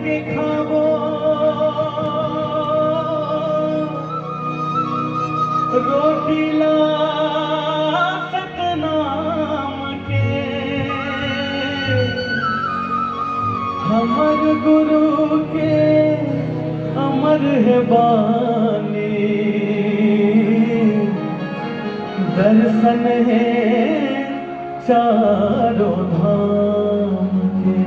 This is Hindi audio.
के खाबो रोटीला सतनाम के हमर गुरु के अमर है बानी दर्शन है चारों धाम के।